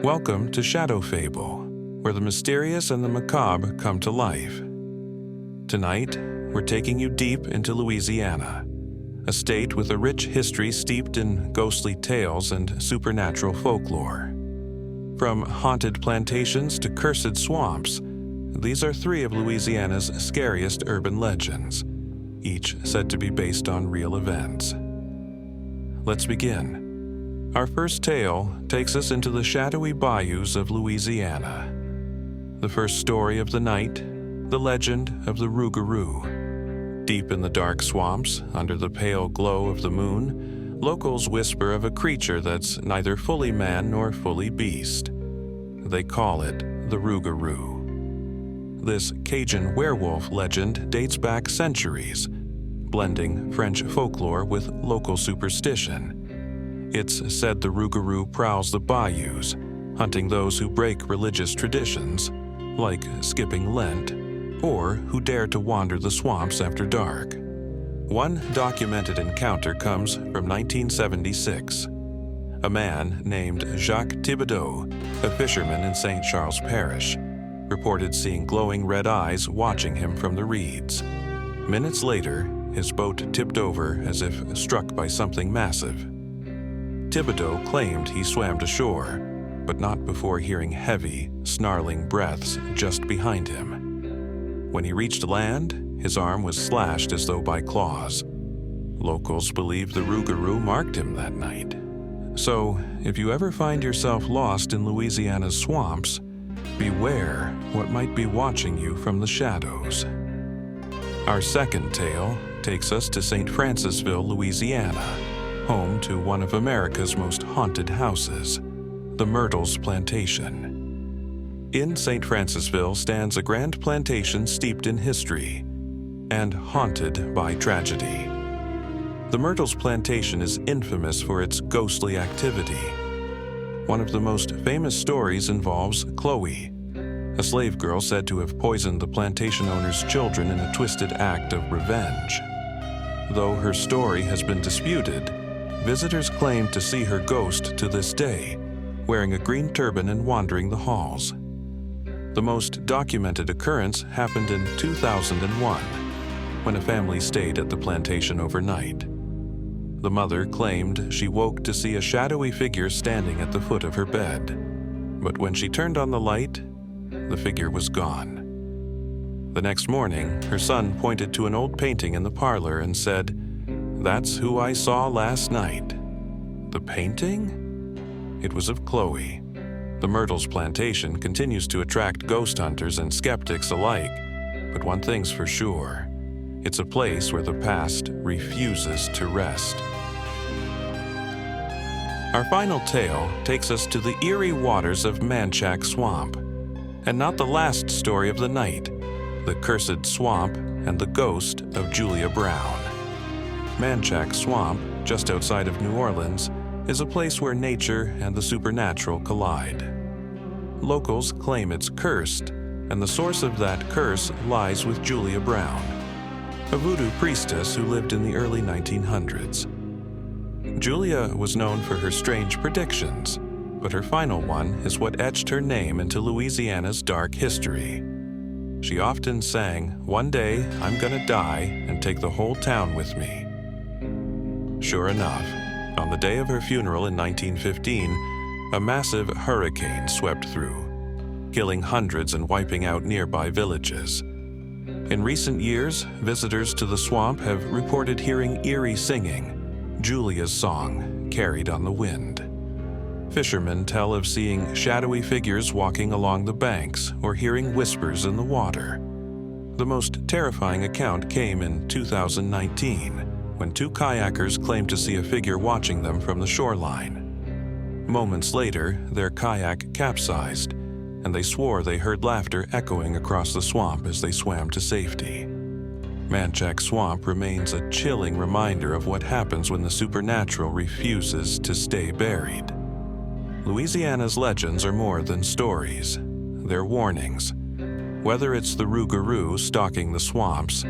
Welcome to Shadow Fable, where the mysterious and the macabre come to life. Tonight, we're taking you deep into Louisiana, a state with a rich history steeped in ghostly tales and supernatural folklore. From haunted plantations to cursed swamps, these are three of Louisiana's scariest urban legends, each said to be based on real events. Let's begin. Our first tale takes us into the shadowy bayous of Louisiana. The first story of the night, the legend of the Rougarou. Deep in the dark swamps, under the pale glow of the moon, locals whisper of a creature that's neither fully man nor fully beast. They call it the Rougarou. This Cajun werewolf legend dates back centuries, blending French folklore with local superstition. It's said the Rougarou prowls the bayous, hunting those who break religious traditions, like skipping Lent, or who dare to wander the swamps after dark. One documented encounter comes from 1976. A man named Jacques Thibodeau, a fisherman in St. Charles Parish, reported seeing glowing red eyes watching him from the reeds. Minutes later, his boat tipped over as if struck by something massive. Thibodeau claimed he swam to shore, but not before hearing heavy, snarling breaths just behind him. When he reached land, his arm was slashed as though by claws. Locals believe the Rougarou marked him that night. So, if you ever find yourself lost in Louisiana's swamps, beware what might be watching you from the shadows. Our second tale takes us to St. Francisville, Louisiana, home to one of America's most haunted houses, the Myrtles Plantation. In St. Francisville stands a grand plantation steeped in history and haunted by tragedy. The Myrtles Plantation is infamous for its ghostly activity. One of the most famous stories involves Chloe, a slave girl said to have poisoned the plantation owner's children in a twisted act of revenge. Though her story has been disputed, visitors claim to see her ghost to this day, wearing a green turban and wandering the halls. The most documented occurrence happened in 2001, when a family stayed at the plantation overnight. The mother claimed she woke to see a shadowy figure standing at the foot of her bed, but when she turned on the light, the figure was gone. The next morning, her son pointed to an old painting in the parlor and said, "That's who I saw last night." The painting? It was of Chloe. The Myrtles Plantation continues to attract ghost hunters and skeptics alike, but one thing's for sure. It's a place where the past refuses to rest. Our final tale takes us to the eerie waters of Manchac Swamp, and not the last story of the night, the cursed swamp and the ghost of Julia Brown. Manchac Swamp, just outside of New Orleans, is a place where nature and the supernatural collide. Locals claim it's cursed, and the source of that curse lies with Julia Brown, a voodoo priestess who lived in the early 1900s. Julia was known for her strange predictions, but her final one is what etched her name into Louisiana's dark history. She often sang, "One day I'm gonna die and take the whole town with me." Sure enough, on the day of her funeral in 1915, a massive hurricane swept through, killing hundreds and wiping out nearby villages. In recent years, visitors to the swamp have reported hearing eerie singing, Julia's song, carried on the wind. Fishermen tell of seeing shadowy figures walking along the banks or hearing whispers in the water. The most terrifying account came in 2019, when two kayakers claimed to see a figure watching them from the shoreline. Moments later, their kayak capsized, and they swore they heard laughter echoing across the swamp as they swam to safety. Manchac Swamp remains a chilling reminder of what happens when the supernatural refuses to stay buried. Louisiana's legends are more than stories. They're warnings. Whether it's the Rougarou stalking the swamps,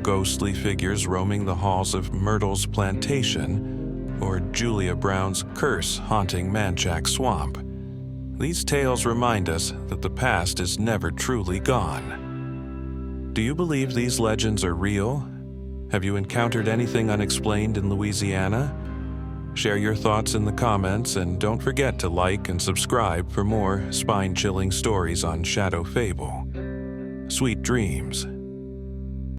ghostly figures roaming the halls of Myrtles Plantation, or Julia Brown's curse haunting Manchac Swamp, These tales remind us that the past is never truly gone. Do you believe these legends are real? Have you encountered anything unexplained in Louisiana? Share your thoughts in the comments, and don't forget to like and subscribe for more spine-chilling stories on Shadow Fable. Sweet dreams.